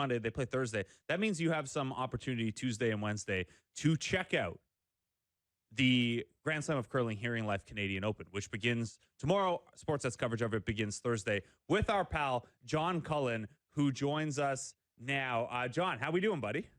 Sunday. They play Thursday. That means you have some opportunity Tuesday and Wednesday to check out the Grand Slam of Curling HearingLife Canadian Open, which begins tomorrow. Sportsnet's coverage of it begins Thursday with our pal, John Cullen, who joins us now. John, how we doing, buddy?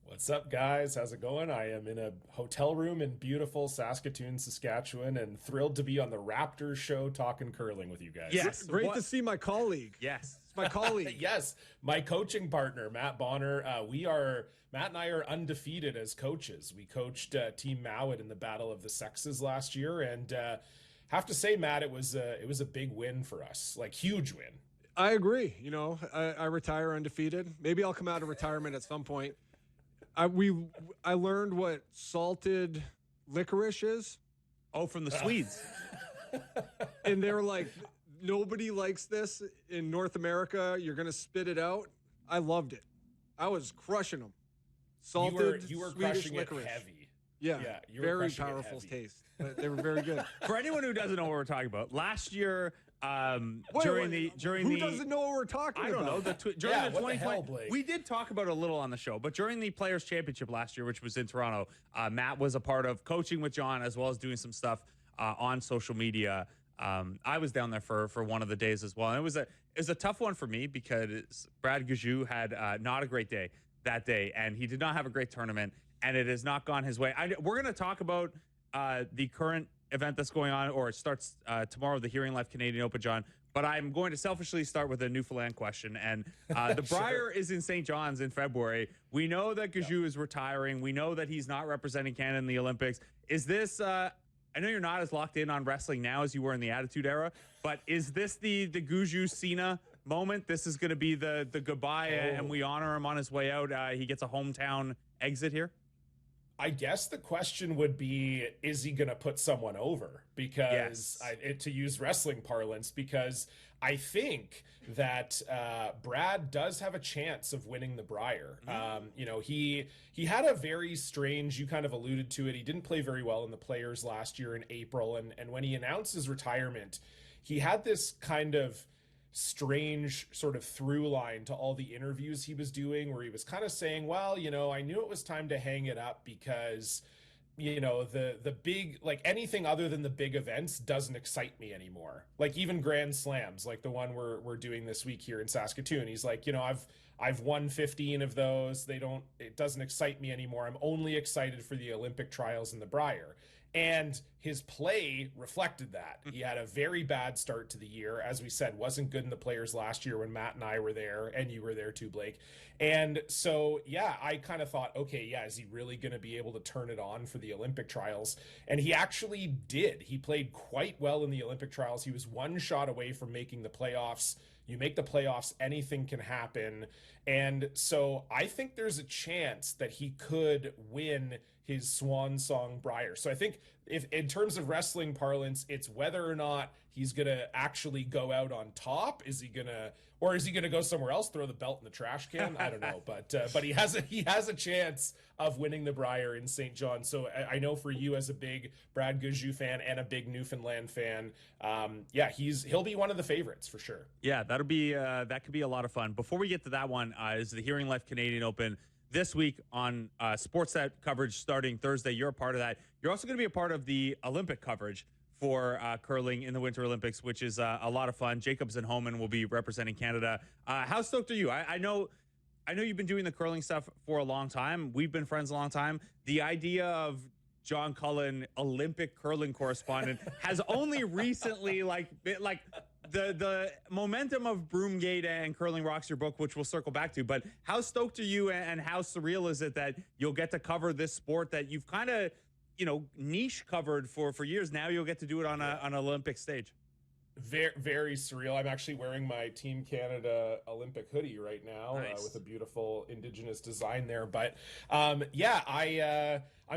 What's up, guys? How's it going? I am in a hotel room in beautiful Saskatoon, Saskatchewan, and thrilled to be on the Raptors show talking curling with you guys. Yes, great to see my colleague. Yes. It's my colleague. Yes, my coaching partner, Matt Bonner. Matt and I are undefeated as coaches. We coached Team Mowat in the Battle of the Sexes last year, and have to say, Matt, it was a big win for us, like huge win. I agree. You know, I retire undefeated. Maybe I'll come out of retirement at some point. I learned what salted licorice is. Oh, from the Swedes. And they were like, nobody likes this in North America. You're going to spit it out. I loved it. I was crushing them. Salted you were Swedish crushing licorice. it heavy. Yeah, you were very crushing it powerful heavy. taste. But they were very good. For anyone who doesn't know what we're talking about, last year during who doesn't know what we're talking about? I don't know. During the 2020, Blake? we did talk about it a little on the show, but during the Players' Championship last year, which was in Toronto, Matt was a part of coaching with John as well as doing some stuff on social media. I was down there for one of the days as well, and it was a tough one for me because Brad Gajou had not a great day that day, and he did not have a great tournament, and it has not gone his way. We're going to talk about the current event that's going on, or it starts tomorrow, the HearingLife Canadian Open, John. But I'm going to selfishly start with a Newfoundland question. And the Brier is in St. John's in February. We know that Gajou is retiring. We know that he's not representing Canada in the Olympics. Is this, I know you're not as locked in on wrestling now as you were in the Attitude Era, but is this the Gajou Cena moment? This is going to be the goodbye, and we honor him on his way out. He gets a hometown exit here. I guess the question would be, is he going to put someone over? Because to use wrestling parlance, because I think that Brad does have a chance of winning the Brier. He had a very strange, you kind of alluded to it, he didn't play very well in the Players last year in April. And when he announced his retirement, he had this kind of strange sort of through line to all the interviews he was doing, where he was kind of saying, well, I knew it was time to hang it up because, the big, like anything other than the big events doesn't excite me anymore. Like even Grand Slams, like the one we're doing this week here in Saskatoon. He's like, I've won 15 of those. It doesn't excite me anymore. I'm only excited for the Olympic trials in the Brier. And his play reflected that. He had a very bad start to the year. As we said, wasn't good in the Players last year when Matt and I were there, and you were there too, Blake. And so, I kind of thought, okay, is he really going to be able to turn it on for the Olympic trials? And he actually did. He played quite well in the Olympic trials. He was one shot away from making the playoffs. You make the playoffs, anything can happen. And so I think there's a chance that he could win his swan song Brier. So I think if in terms of wrestling parlance, it's whether or not he's going to actually go out on top. Is he going to go somewhere else, throw the belt in the trash can? I don't know. But he has a chance of winning the Brier in St. John. So I know for you as a big Brad Gajou fan and a big Newfoundland fan, he'll be one of the favorites for sure. Yeah, that could be a lot of fun. Before we get to that one, is the HearingLife Canadian Open this week on Sportsnet coverage starting Thursday. You're a part of that. You're also going to be a part of the Olympic coverage for curling in the Winter Olympics, which is a lot of fun. Jacobs and Homan will be representing Canada. How stoked are you? I know you've been doing the curling stuff for a long time. We've been friends a long time. The idea of John Cullen, Olympic curling correspondent, has only recently the momentum of Broomgate and Curling Rocks Your Book, which we'll circle back to. But how stoked are you, and how surreal is it that you'll get to cover this sport that you've kind of, niche covered for years? Now you'll get to do it on an Olympic stage. Very, very surreal. I'm actually wearing my Team Canada Olympic hoodie right now. Nice. With a beautiful Indigenous design there. But I'm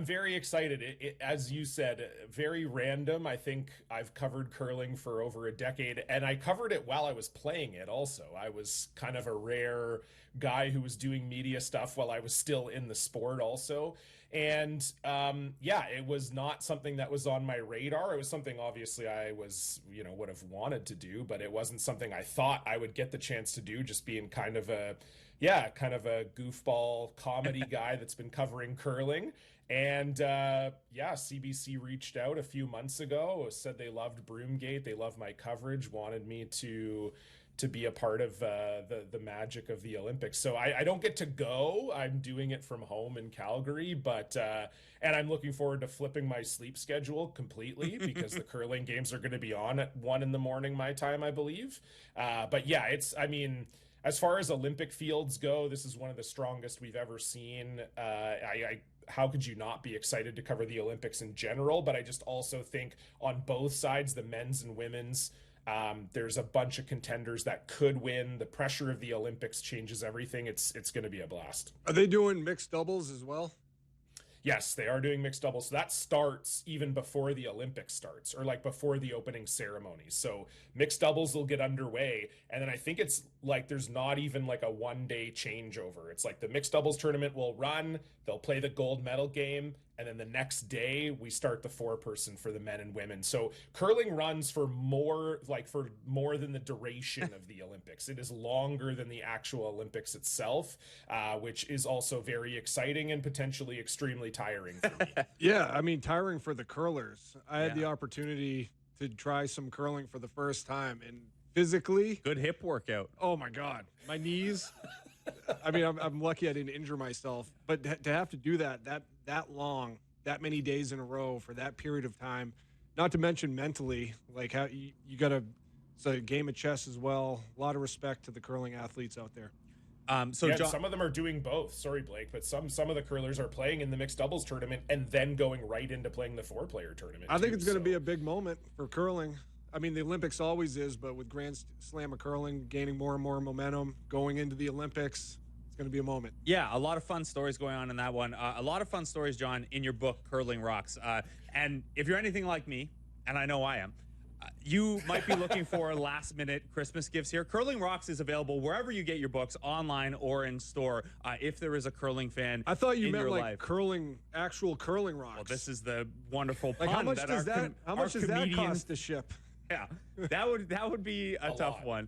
very excited. As you said, very random. I think I've covered curling for over a decade, and I covered it while I was playing it also. I was kind of a rare guy who was doing media stuff while I was still in the sport also. And it was not something that was on my radar. It was something obviously I was, would have wanted to do, but it wasn't something I thought I would get the chance to do, just being kind of a Yeah, kind of a goofball comedy guy that's been covering curling. And yeah, CBC reached out a few months ago, said they loved Broomgate, they love my coverage, wanted me to be a part of the magic of the Olympics. So I don't get to go. I'm doing it from home in Calgary, but and I'm looking forward to flipping my sleep schedule completely because the curling games are going to be on at 1 a.m. my time, I believe. But yeah, I mean, as far as Olympic fields go, this is one of the strongest we've ever seen. How could you not be excited to cover the Olympics in general? But I just also think on both sides, the men's and women's, there's a bunch of contenders that could win. The pressure of the Olympics changes everything. It's going to be a blast. Are they doing mixed doubles as well? Yes, they are doing mixed doubles. So that starts even before the Olympics starts, or like before the opening ceremonies. So mixed doubles will get underway. And then I think it's like there's not even like a 1-day changeover. It's like the mixed doubles tournament will run, they'll play the gold medal game, and then the next day we start the 4-person for the men and women. So curling runs for more than the duration of the Olympics. It is longer than the actual Olympics itself, which is also very exciting and potentially extremely tiring for me. Yeah, I mean, tiring for the curlers. I had the opportunity to try some curling for the first time, and physically, good hip workout. Oh my God, my knees. I mean, I'm lucky I didn't injure myself, but to have to do that long, that many days in a row for that period of time, not to mention mentally, like how you got to, it's a game of chess as well. A lot of respect to the curling athletes out there. So John, some of them are doing both. Sorry, Blake, but some of the curlers are playing in the mixed doubles tournament and then going right into playing the 4-player tournament. I think it's going to be a big moment for curling. I mean, the Olympics always is, but with Grand Slam of curling gaining more and more momentum going into the Olympics, it's going to be a moment. Yeah, a lot of fun stories going on in that one. A lot of fun stories, John, in your book, Curling Rocks. And if you're anything like me, and I know I am, you might be looking for last-minute Christmas gifts here. Curling Rocks is available wherever you get your books, online or in store, if there is a curling fan. I thought you in meant your like life. curling, actual curling rocks. Well, this is the wonderful pun. Like how much that does that? How much does that cost to ship? Yeah, that would be a tough one.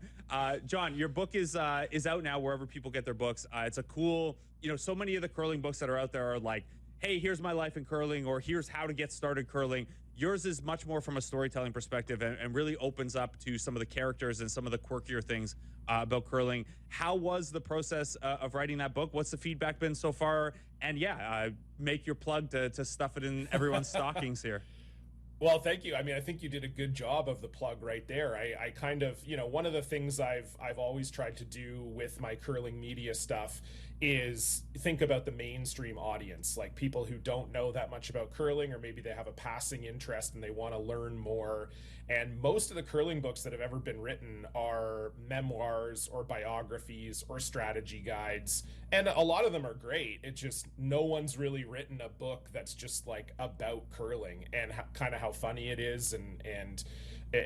John, your book is out now wherever people get their books. It's a cool, so many of the curling books that are out there are like, hey, here's my life in curling, or here's how to get started curling. Yours is much more from a storytelling perspective and really opens up to some of the characters and some of the quirkier things about curling. How was the process of writing that book? What's the feedback been so far? And make your plug to stuff it in everyone's stockings here. Well, thank you. I mean, I think you did a good job of the plug right there. I kind of, one of the things I've always tried to do with my curling media stuff is think about the mainstream audience, like people who don't know that much about curling, or maybe they have a passing interest and they want to learn more. And most of the curling books that have ever been written are memoirs or biographies or strategy guides. And a lot of them are great. It's just no one's really written a book that's just like about curling and kind of how funny it is and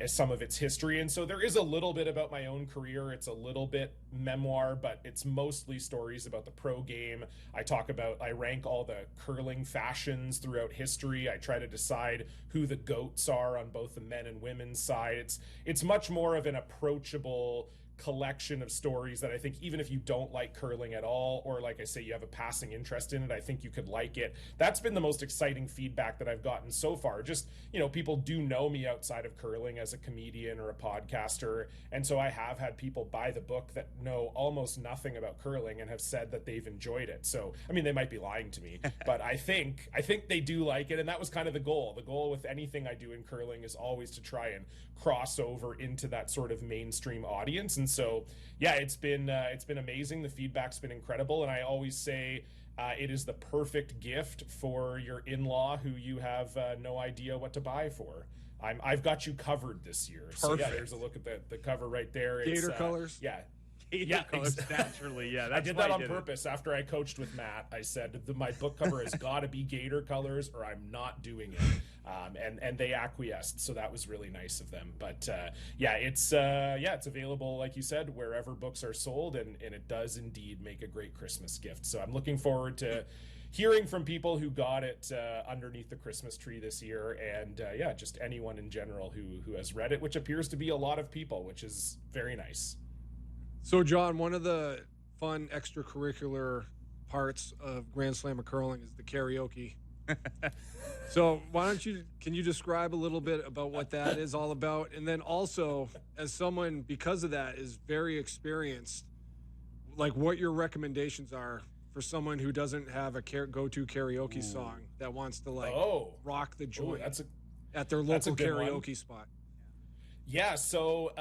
some of its history. And so there is a little bit about my own career. It's a little bit memoir, but it's mostly stories about the pro game. I rank all the curling fashions throughout history. I try to decide who the GOATs are on both the men and women's side. It's much more of an approachable collection of stories that I think even if you don't like curling at all, or like I say, you have a passing interest in it, I think you could like it. That's been the most exciting feedback that I've gotten so far. Just, people do know me outside of curling as a comedian or a podcaster. And so I have had people buy the book that know almost nothing about curling and have said that they've enjoyed it. So, I mean, they might be lying to me, but I think they do like it. And that was kind of the goal. The goal with anything I do in curling is always to try and cross over into that sort of mainstream audience. And so, it's been amazing. The feedback's been incredible. And I always say it is the perfect gift for your in-law who you have no idea what to buy for. I've got you covered this year. Perfect. So there's a look at the cover right there. Gator colors. Colors, naturally. Yeah, I did that on purpose. After I coached with Matt, I said my book cover has got to be Gator colors, or I'm not doing it. And they acquiesced, so that was really nice of them. But it's available, like you said, wherever books are sold, and it does indeed make a great Christmas gift. So I'm looking forward to hearing from people who got it underneath the Christmas tree this year, and just anyone in general who has read it, which appears to be a lot of people, which is very nice. So, John, one of the fun extracurricular parts of Grand Slam of curling is the karaoke. So can you describe a little bit about what that is all about? And then also, as someone, because of that, is very experienced, like what your recommendations are for someone who doesn't have a go-to karaoke song that wants to rock the joint at their local karaoke spot. Yeah, so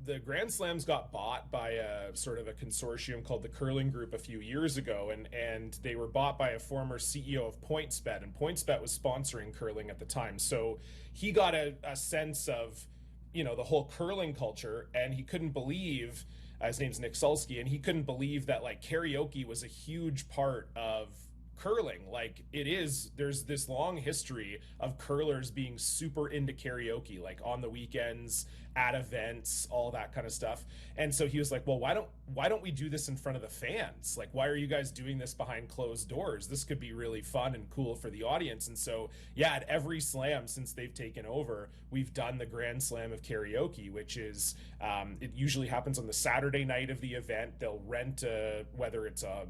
the Grand Slams got bought by a sort of a consortium called the Curling Group a few years ago, and they were bought by a former CEO of PointsBet, and PointsBet was sponsoring curling at the time. So he got a sense of, the whole curling culture, and he couldn't believe, his name's Nick Sulsky, and he couldn't believe that like karaoke was a huge part of curling. Like there's this long history of curlers being super into karaoke, like on the weekends, at events, all that kind of stuff. And so he was like, well, why don't we do this in front of the fans? Like, why are you guys doing this behind closed doors? This could be really fun and cool for the audience. And so, yeah, at every slam since they've taken over, we've done the Grand Slam of karaoke, which is, it usually happens on the Saturday night of the event. They'll rent whether it's a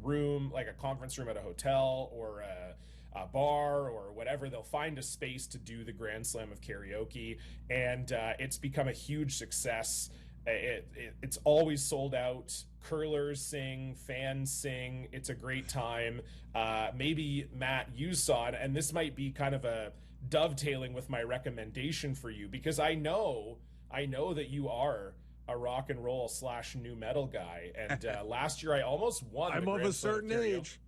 room, like a conference room at a hotel or a bar or whatever. They'll find a space to do the Grand Slam of karaoke, and it's become a huge success. It's always sold out. Curlers sing, fans sing. It's a great time. Maybe, Matt, you saw it, and this might be kind of a dovetailing with my recommendation for you, because I know that you are a rock and roll / new metal guy, and last year I almost won. I'm of a certain age.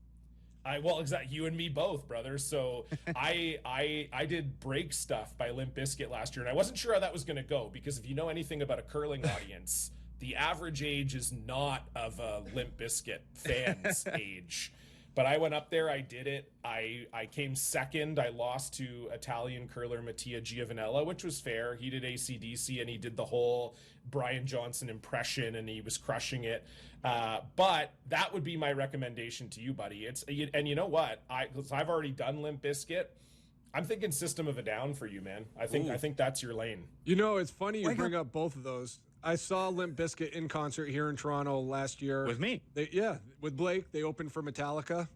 Well, exactly. You and me both, brother. So I did Break Stuff by Limp Bizkit last year, and I wasn't sure how that was going to go, because if you know anything about a curling audience, the average age is not of a Limp Bizkit fan's age. But I went up there, I did it. I came second. I lost to Italian curler Mattia Giovanella, which was fair. He did AC/DC, and he did the whole Brian Johnson impression, and he was crushing it. But that would be my recommendation to you, buddy. And you know what? I've already done Limp Bizkit. I'm thinking System of a Down for you, man. I think that's your lane. It's funny you bring up both of those. I saw Limp Bizkit in concert here in Toronto last year. With me. With Blake. They opened for Metallica.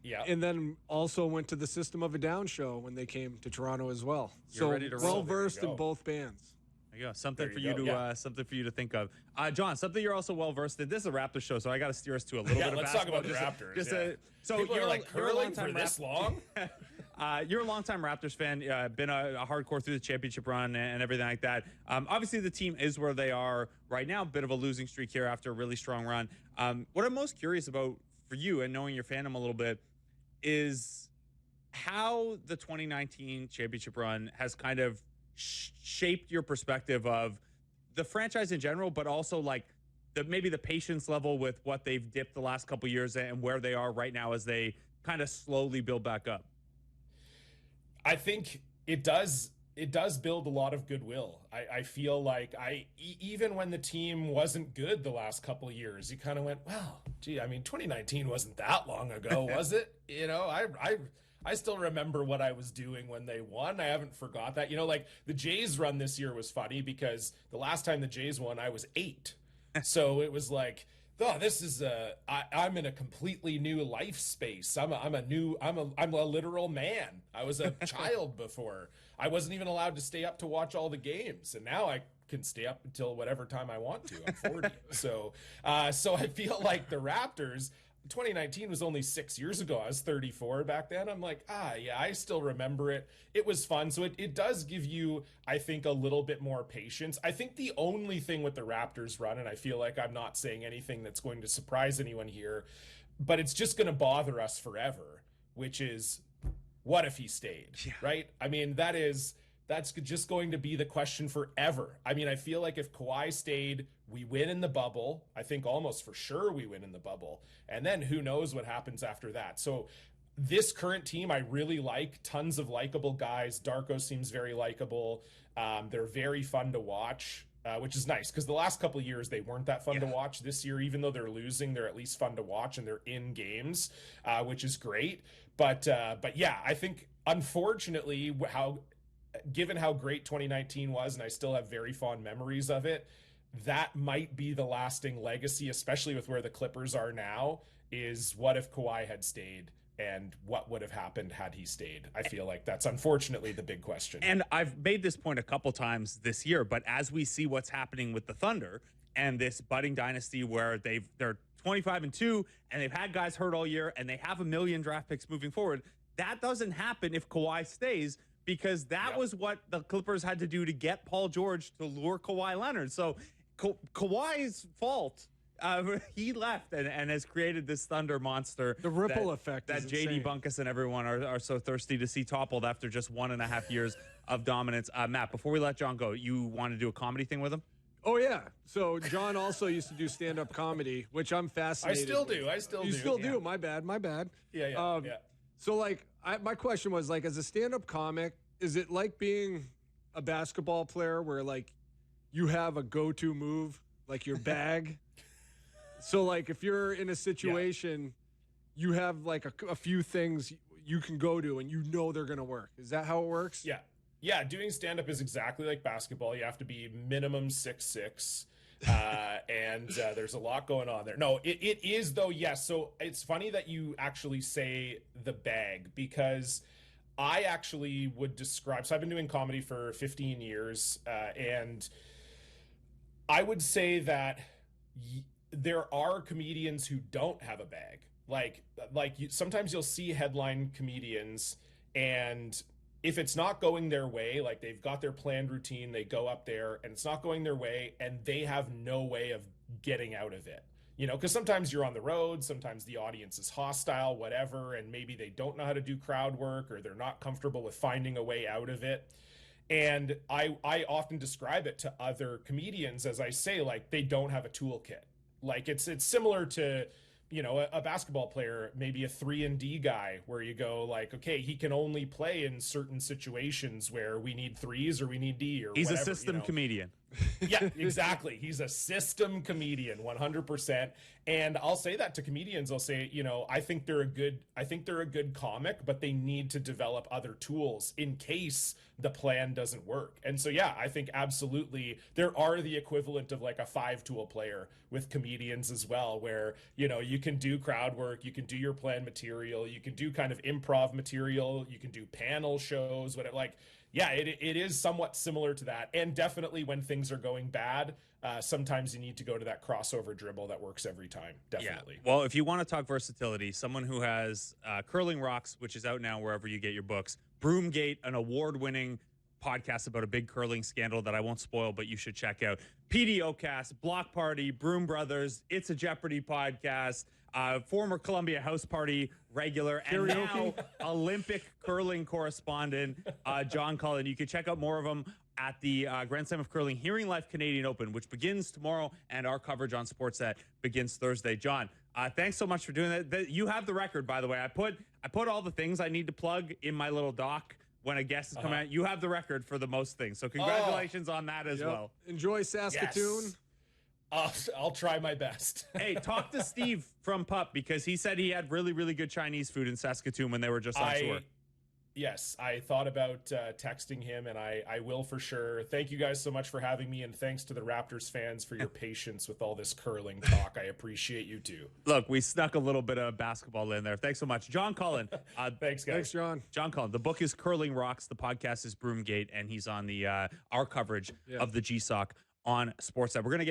Yeah. And then also went to the System of a Down show when they came to Toronto as well. You're ready to roll. Well-versed in both bands. There you go. Something for you to think of. John, something you're also well-versed in. This is a Raptors show, so I got to steer us to a little bit of let's basketball. talk about the Raptors. So people you're are like, curling for this long? You're a longtime Raptors fan, been a hardcore through the championship run and everything like that. Obviously, the team is where they are right now, bit of a losing streak here after a really strong run. What I'm most curious about for you, and knowing your fandom a little bit, is how the 2019 championship run has kind of shaped your perspective of the franchise in general, but also like maybe the patience level with what they've dipped the last couple years and where they are right now as they kind of slowly build back up. I think it does build a lot of goodwill. I feel like even when the team wasn't good the last couple of years, you kind of went, well, gee, I mean, 2019 wasn't that long ago, was it? I still remember what I was doing when they won. I haven't forgot that. Like the Jays run this year was funny because the last time the Jays won, I was 8. So it was like, oh, this is I'm in a completely new life space. I'm a literal man. I was a child before. I wasn't even allowed to stay up to watch all the games, and now I can stay up until whatever time I want to. I'm 40. So I feel like the Raptors, 2019 was only 6 years ago. I was 34 back then. I'm like, yeah, I still remember it. It was fun. So it does give you, I think, a little bit more patience. I think the only thing with the Raptors run, and I feel like I'm not saying anything that's going to surprise anyone here, but it's just going to bother us forever, which is, what if he stayed, right? I mean, that's just going to be the question forever. I mean, I feel like if Kawhi stayed, we win in the bubble. I think almost for sure we win in the bubble. And then who knows what happens after that. So this current team, I really like. Tons of likable guys. Darko seems very likable. They're very fun to watch, which is nice because the last couple of years they weren't that fun to watch. This year, even though they're losing, they're at least fun to watch and they're in games, which is great. But yeah, I think unfortunately given how great 2019 was, and I still have very fond memories of it, that might be the lasting legacy, especially with where the Clippers are now, is what if Kawhi had stayed and what would have happened had he stayed? I feel like that's unfortunately the big question. And I've made this point a couple times this year, but as we see what's happening with the Thunder and this budding dynasty where they're 25-2 and they've had guys hurt all year and they have 1 million draft picks moving forward, that doesn't happen if Kawhi stays, because that was what the Clippers had to do to get Paul George to lure Kawhi Leonard. So Kawhi's fault. He left and has created this Thunder monster. The ripple effect that is JD insane. Bunkus and everyone are so thirsty to see toppled after just 1.5 years of dominance. Matt, before we let John go, you want to do a comedy thing with him? Oh, yeah. So John also used to do stand-up comedy, which I'm fascinated I still with. do. I still do. You still do. My bad. Yeah. So, like, my question was, like, as a stand-up comic, is it like being a basketball player where, like, you have a go-to move, like your bag? So, like, if you're in a situation, you have, like, a few things you can go to and you know they're going to work. Is that how it works? Yeah. Yeah, doing stand-up is exactly like basketball. You have to be minimum 6'6", and there's a lot going on there. No, it is, though, yes. So it's funny that you actually say the bag, because I actually would describe – so I've been doing comedy for 15 years, and I would say that there are comedians who don't have a bag. Sometimes you'll see headline comedians, and if it's not going their way, like they've got their planned routine, they go up there and it's not going their way and they have no way of getting out of it. You know, because sometimes you're on the road, sometimes the audience is hostile, whatever, and maybe they don't know how to do crowd work or they're not comfortable with finding a way out of it. And I often describe it to other comedians as I say, like, they don't have a toolkit. Like it's similar to, you know, a basketball player, maybe a 3-and-D guy, where you go like, okay, he can only play in certain situations where we need threes or we need D or He's whatever, a system comedian. Yeah, exactly. He's a system comedian, 100%. And I'll say that to comedians. I'll say, you know, I think they're a good comic, but they need to develop other tools in case the plan doesn't work. And so, yeah, I think absolutely there are the equivalent of like a 5-tool player with comedians as well, where, you know, you can do crowd work, you can do your plan material, you can do kind of improv material, you can do panel shows, whatever. Like, yeah, it is somewhat similar to that. And definitely when things are going bad, sometimes you need to go to that crossover dribble that works every time. Definitely. Yeah. Well, if you want to talk versatility, someone who has Curling Rocks, which is out now wherever you get your books, Broomgate, an award-winning podcast about a big curling scandal that I won't spoil, but you should check out. PDOcast, Block Party, Broom Brothers, It's a Jeopardy podcast, former Columbia House Party regular, and now Olympic curling correspondent John Cullen. You can check out more of them at the Grand Slam of Curling HearingLife Canadian Open, which begins tomorrow, and our coverage on Sportsnet begins Thursday. John, thanks so much for doing that. You have the record, by the way. I put all the things I need to plug in my little doc when a guest is coming out. You have the record for the most things, so congratulations on that as well. Enjoy Saskatoon. Yes. I'll try my best. Hey, talk to Steve from Pup, because he said he had really, really good Chinese food in Saskatoon when they were just on tour. Yes, I thought about texting him, and I will for sure. Thank you guys so much for having me, and thanks to the Raptors fans for your patience with all this curling talk. I appreciate you too. Look, we snuck a little bit of basketball in there. Thanks so much. John Cullen. Thanks, guys. Thanks, John. John Cullen. The book is Curling Rocks. The podcast is Broomgate, and he's on the our coverage of the GSOC on Sportsnet. We're going to get